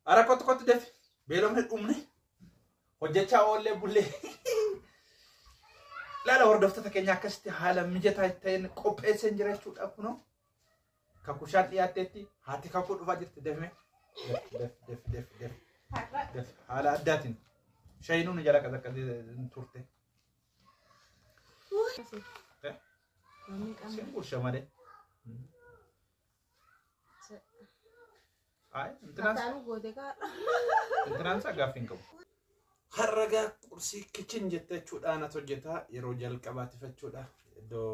Ara kot def beelomne dhumne hojjechaa oolle bullee laala hordoftoota keenya akkasitti haala mijataa ta'een qopheesseen jira jechuudha kunoo kan kushaan dhiyaatteetti haati kakuu dhufaa jirti defme def haala addaatiin shayinuun jala qazaqqazee turte sin gursha malee ay intinaan isaa gaaffii hin qabu. Harragaa qursii kichin jette jechuudha nat hojjetaa yeroo jalqabaatiif jechuudha iddoo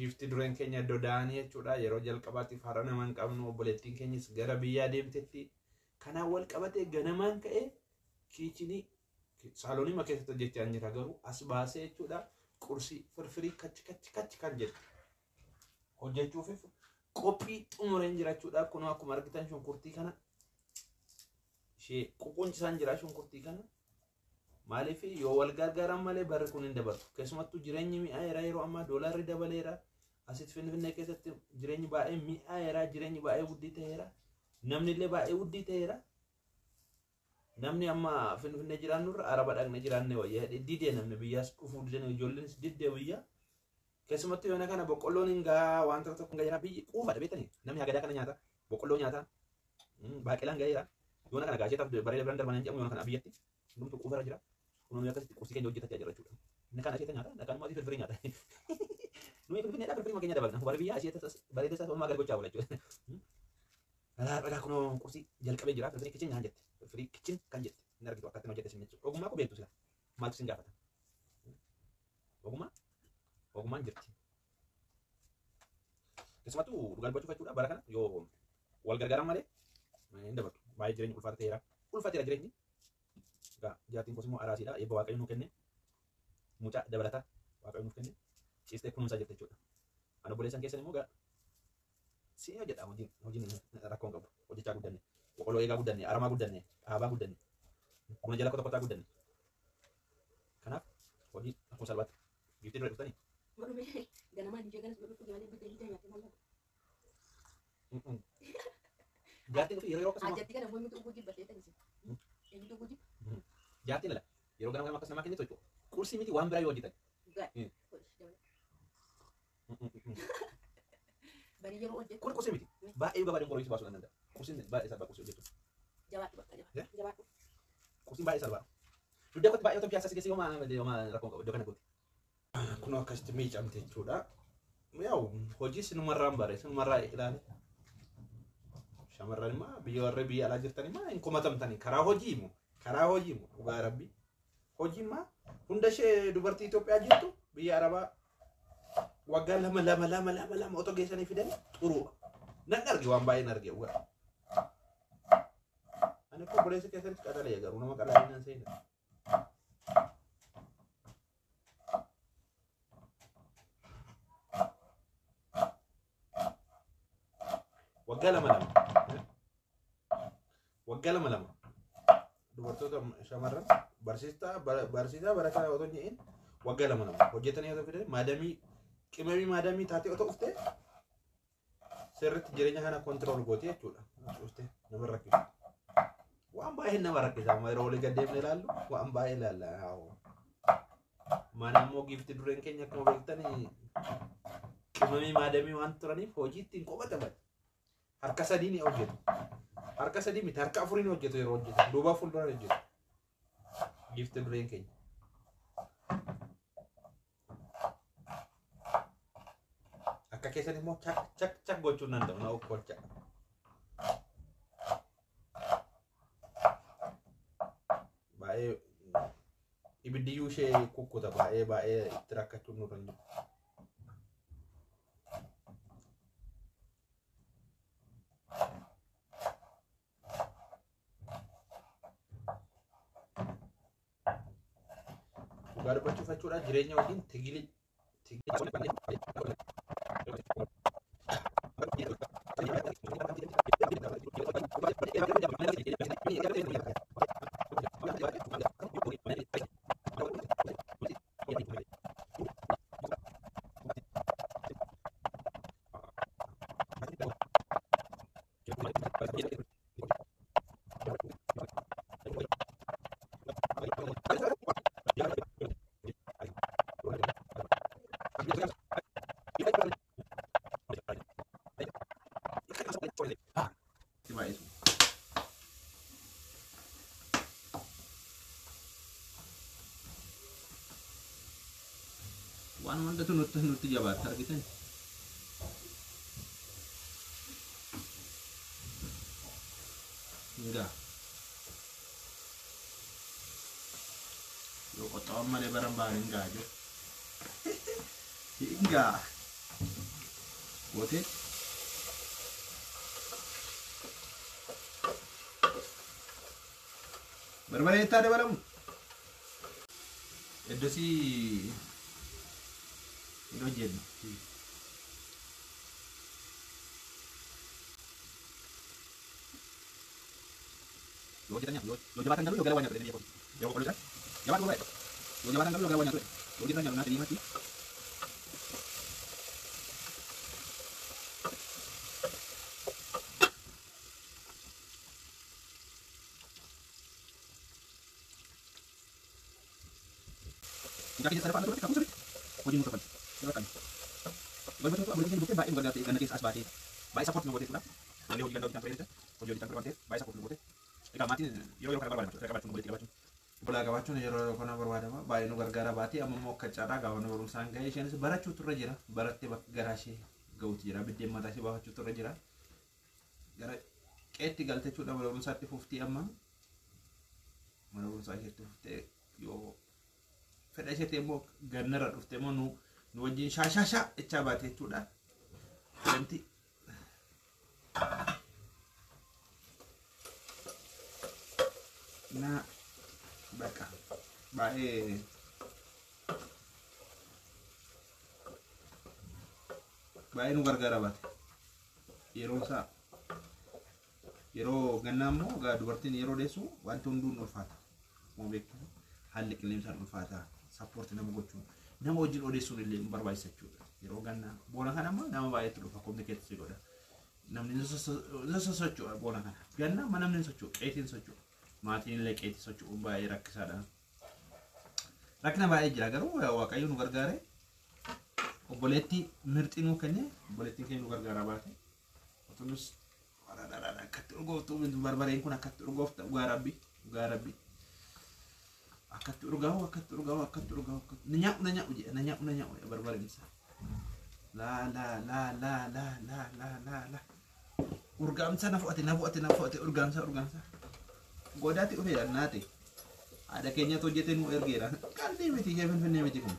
giftii dureen keenya iddoo da'anii jechuudha yeroo jalqabaatiif har'a nama hin qabnu obboleettiin keenyas gara biyyaa deemtetti kanaan wal qabatee ganamaan ka'ee kichinii saaloonii ma keessatti hojjechaa jira garuu as baasee jechuudha qursii firfirii kachi kan jedhu hojjechuuf qophii xumureen jira jechuudha kunoo akkuma argitan shunkurtii kana ishee ququncisaan jira shunkurtii kana maaliif yoo wal gargaaran malee barri kun hin dabartu keessumattuu jireenyi mi'aayeraa yeroo ammaa doolaarri dabaleera asitti Finfinnee keessatti jireenyi baay'ee mi'aayeraa jireenyi baay'ee guddii ta'eera namni illee baay'ee guddii ta'eera namni amma Finfinnee jiraannurra araba dhaqne jiraanne wayyaa didee namni biyyaas dhufuu didee ijoolleenis didee biyya keessumattuu yoona kana boqqolloon hingaa wanta tokko hingaa jira biyyi quufaadha beektanii namni hagadaa kana nyaata boqqolloo nyaata baaqelaan gaheera yoona kana gaasheetaaf bareeda biraan darbanii jedhamu yoona kana biyyatti hundumtuu quufarra jira kunuun akkasitti qursii keenya hojjetachaa jira jechuudha inni kana asheeta nyaata dhakaan mootii firfirii nyaata nuyi Finfinneedhaa firfirii keenya dabalna warri biyya asheeta bareeda isaas walumaa gargochaa oola jechuudha dhagaa kunoo qursii jalqabee jira firfirii kichin nyaan jette firfirii kichin kan jette hin argitu akkatti hojjette sin jechuudha ogummaa ko beektu sila maaltu sin gaafata ogummaan jirti keessumattuu dhugaa dubbachuuf jechuudha bara kana yoo wal gargaaran malee hin dabartu baay'ee jireenyi ulfaateera jireenyi jaatiin kos immoo araasiidha eebba waaqayyo nuu kenne mucaa dabalata waaqayyo nuuf kenne ciistee kunuunsaa jirti jechuudha ana obboleessan keessan immoo gaa si hojjedha hojiin rakkoon qabu hojjechaa guddanne boqqolloo eegaa guddanne aramaa guddanne dhaabaa guddanne buna jala kotaa guddanne kanaaf hojii akkuma salphaatti giftii dura dhuftanii jaatiin dhufi yeroo akkasuma jaatiin lala yeroo ganama akkas namaa kennitu jechuudha qursii miti waan biraa yoo hojjetan kun qursii miti baay'ee gabaadhaan qoroo baasuu danda'a qursiin baay'ee salphaa qursii hojjetu qursiin baay'ee salphaa dudda kotti baay'ee otoo piyaasas keessi yooma rakkoon qabu iddoo kana goote kun akkasitti miicamte jechuudha yaa'u hojii sinumarraan bare sinumarraa ilaale shamarran immoo biyya warra biyya alaa jirtan immoo hin kumatamtanii karaa hojii dhugaa rabbi hojii immoo hunda ishee dubartii Itoophiyaa jirtu biyya arabaa waggaa lama otoo geessanii fidanii xuruu nan arge waan baay'een arge dhugaa ani ko obboleessa keessatti qadalee garuu nama qalaa nan seena waggaa lama dubartoota shamarran barsiisaa barataa otoo hin jedhin waggaa lama hojjetanii otoo fidanii maadamii qimamii maadamii taatee otoo dhuftee sirriitti jireenya kana kontirool gootee jechuudha dhuftee nama rakkisu waan baay'ee nama rakkisa yeroo walii gad deemnee ilaallu waan baay'ee ilaalla mana immoo giftii dureen keenya akkuma beektanii qimamii maadamii waan turaniif hojii ittiin qophaatan harka sadii ni hojjetu harka sadii miti harka afurii ni hojjetu yeroo hojjetu duuba fuuldura hojjetu giftii dureen keenya akka keessan immoo cak gochuun danda'u na okkolcha baay'ee ibiddiyyuu ishee kukkuta baay'ee itti rakkachuun nurra hin jiru. Dhugaa dubbachuuf jechuudha jireenya waliin tigilii akkatti baay'isu. Waan wanta nutti jabaatti argitan. Enggak. Yo kotor malah barang-barang enggak aja. Enggak. Bote. Barbareta ada barang. Itu sih hidrogen. Lo jabatan dulu lo galawanya tuh dia. Jawab kalau kan? Jawab dulu, Pak. Lo jabatan dulu lo galawanya tuh. Lo kita nyalon nanti mati. Kita kita depan dulu, kamu sudah. Mau jenguk depan. Silakan. Betul boleh kan bukti baik enggak ganti ganti asbati. Baik support nggak boleh sudah. Nanti hoji ganti kita perintah. Hoji kita perintah. Baik support nggak boleh. Ika mati yero kana barbaada mereka baatu boleh tiga bola gabachuun yero kana barbaada ma baay'ee nu gargaara baati amma immoo akka carraa gaafa nu barumsaan ga'ee isheenis barachuu turre jira barattee bakka garaa ishee ga'uuti jira biddeen mataa ishee baafachuu turre jira gara qeetti galtechuudha mana barumsaatti fuftii amma mana barumsaa isheetti fuftee yoo fedha isheetti immoo gannarra dhuftee immoo nu wajjin shaashashaa ichaa baate jechuudha wanti na baka bae nu gargaara baate yeroo isaa yeroo gannaammoo gaa dubartiin yeroo deessu wanti hunduun ulfaata moo beektu haalli qilleensaan ulfaata sappoorti nama gochuun nama wajjin odeessuun illee hin barbaachisa jechuudha yeroo gannaa boona kanammoo nama baay'eetu dhufa kominikeetti godha namni sosocho'a boona kana gannaa ma namni socho'a qeetiin socho'a maatiin illee qeetii socho'uun baay'ee rakkisaadha. Rakkina baay'ee jira garuu waaqayyo nu gargaare obboleetti mirxii nu kenne obboleettiin keenya nu gargaara baate otunus akkatti urgooftu barbareen kun akkatti urgoofta dhugaa rabbi akkatti urgaawu na nyaa'u barbareen isaa la urgaamsa na fu'ate urgaamsa godati ufeedha naate ada keenyatu hojjete nu ergeera qalbii miti kee finfinnee miti kun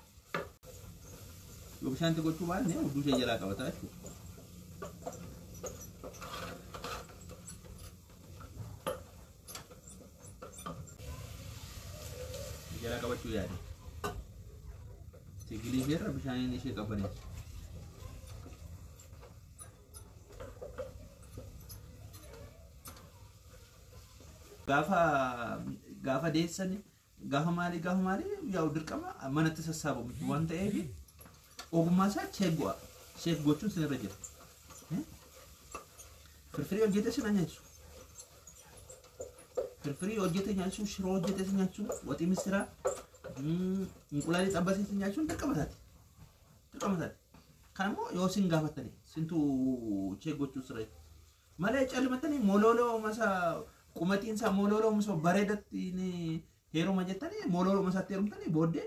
yoo bishaanti gochuu baanne hudduu ishee jalaa qabataa jechuudha. Jalaa qabachuu yaade sigilii isheerra bishaaniin ishee qabaneessu. Gaafa deessani gaafa maali yaa dirqama manatti sassaabamu waan ta'eef ogummaa isaa sheek gochuun sinirra jira. Firfirii hojjete sina nyaachisu. Firfirii hojjete nyaachisu, shiroo hojjete nyaachisu, waxii missiraa, inqulaalii xabbasiitti nyaachuun dirqamataati. Kanammoo yoo sin gaafattani sintu sheek gochuu siree malee callimattanii mololoo masaa kumatiin isaa mololoo muso bareedatti ni heeruma jettanii mololoo masaatti heerumtanii booddee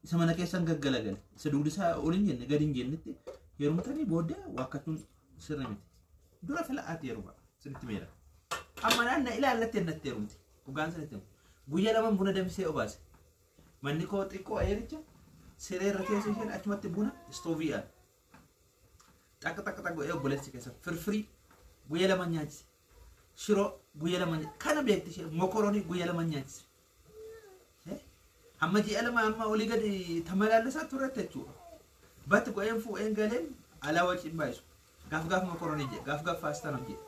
isa mana keessan gaggalagale isa dugdi isaa olin jenne gadi hin jennetti heerumtanii booddee wakkatuun sirna miti dura fila'aati heeruma sinitti meera amma naanna ilaallatti ennatti heerumti dhugaan sinitti guyyaa lama buna damsee obaase manni koo xiqqoo eericha siree irra keessa isheen achumatti buna istoovii aan xaqqa godhee obboleessi keessa firfirii guyyaa lama nyaachise shiro guyyaa lama kana beekti ishee mokoroonii guyyaa lama nyaachise amma ji'a lama amma olii gadi tamalaallisaa turette jechuudha batti qo'een fuudheen galeen alaa waciin baayisu gaaf mokoroonii jee gaaf faastaan hojii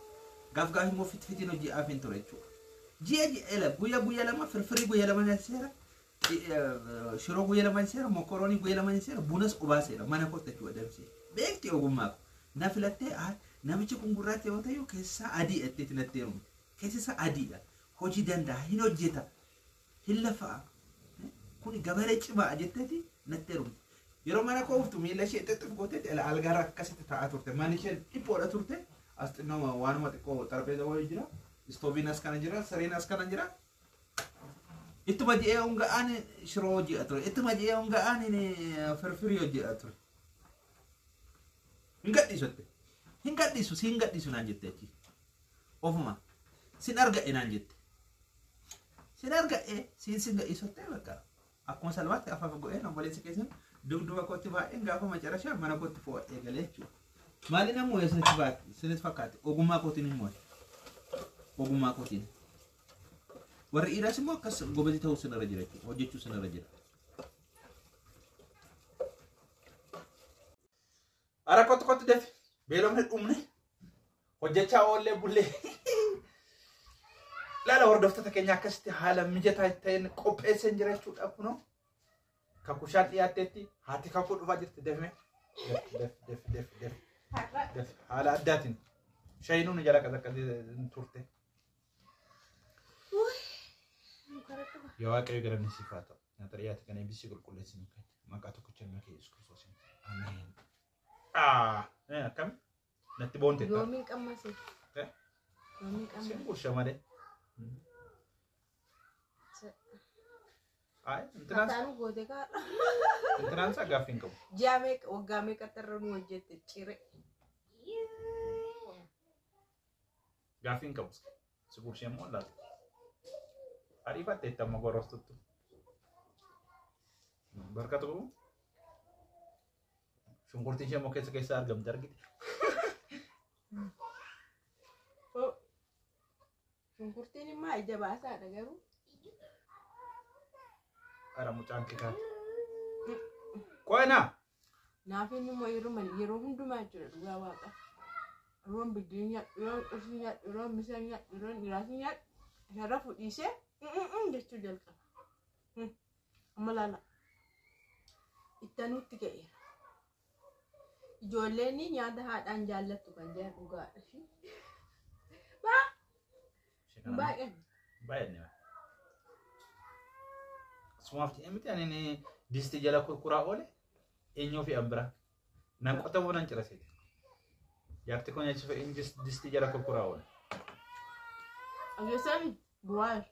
gaaf immoo fitfitiin hojii afiin ture jechuudha ji'a guyyaa lama firfirii guyyaa lama nyachiseera shiroo guyyaa lama nyachiseera mokoroonii guyyaa lama nyachiseera bunas obaaseera mana kootti jechuudha damsee beekti ogummaa na filattee namichi kun gurraacha yoo ta'u keessa adii etteeti natteeru keessa adiidha hojii danda'a hin hojjeta hin lafa'a kun gabaree cimaa jetteeti natteeru yeroo mana kooftu miila ishee xixxif gooteeti algaara akkasitti taa'aa turte manni ishee dhiphoodha turte asxinoo waanuma xiqqoo xarbeeza wayii jira. Istoobiin as kana jira, sareen as kana jira. Ittuma je'ee honga'aan shiroo hojjetaa ture. Ittuma je'ee honga'aan firfirii hojjetaa ture. Hin gadhiisutti. Hin gadhiisu, si hin gadhiisu naan jette achi. Ofuma. Sin arga'e naan jette. Sin arga'e, sin gadhiisutti bakka. Akkuma salphaatti afaaf go'een obboleessa keessan dugduba kootti baay'een gaafa macarashaa mana kootti fo'adhee galee jechuudha. Maali namuu sinis fakkaate ogummaa kootiin hin moo'e. Ogummaa kootiin. Warri dhiiraas immoo akkas gobeetii ta'uu sinirra jira jechuudha. Hojjechuu sinirra jira. Ara kottu defi beelomni dhumne hojjechaa oollee bullee laala hordoftoota keenya akkasitti haala mijataa ta'een qopheessee jira jechuudha kunoo. Kakushaan dhiyaatteetti haati kakuu dhufaa jirti defne. Def haala addaatiin shayinuun jala qaqqabee turte. Yaa Waaqayyo galanni siif haa ta'u. Nyaata dhiyaate kana eebbisii qulqulleessinu kan maqaa tokkicha ilma kee Yesuus Kiristoosiin. Ameen. Akkam natti boonte. Yoomiin qammase. Yoomiin qammase. Siin gursha malee. Ay, Kataanu goote kaadha. intinaan isaa gaaffii hin qabu. Jaamee waggaa meeqatti nu hojjette cire. Gaaffii hin qabu. Si gurshee immoo laata. Ariifatte itti amma gorostuttu. Barka ta'u. Shunkurtiin ishee immoo keessa argamte argite. Shunkurtiin immoo ija baasaadha garuu. Ara mucaan kitaaba. Qo'ina. Naaf inni immoo yeroo hundumaa jechuudha dhugaa waaqa. Yeroon biddeen nyaadhu, yeroon qursii nyaadhu, yeroon misaan nyaadhu, yeroon dhiraasii nyaadhu. Sharra fudhiisee jechuu jalqaba. Amma laala. Ittanuutti ga'eera. Ijoolleen nyaata haadhaan jaallattu kan jedhan dhugaadha. Baay'een. Baay'een. Sumaafti emiti ani disti jala kurkuraa oole eenyuu fi ambira nan qotamu nan cirasete. Jaarti kun nyaachisa disti jala kurkuraa oole. Ageessani bu'aa.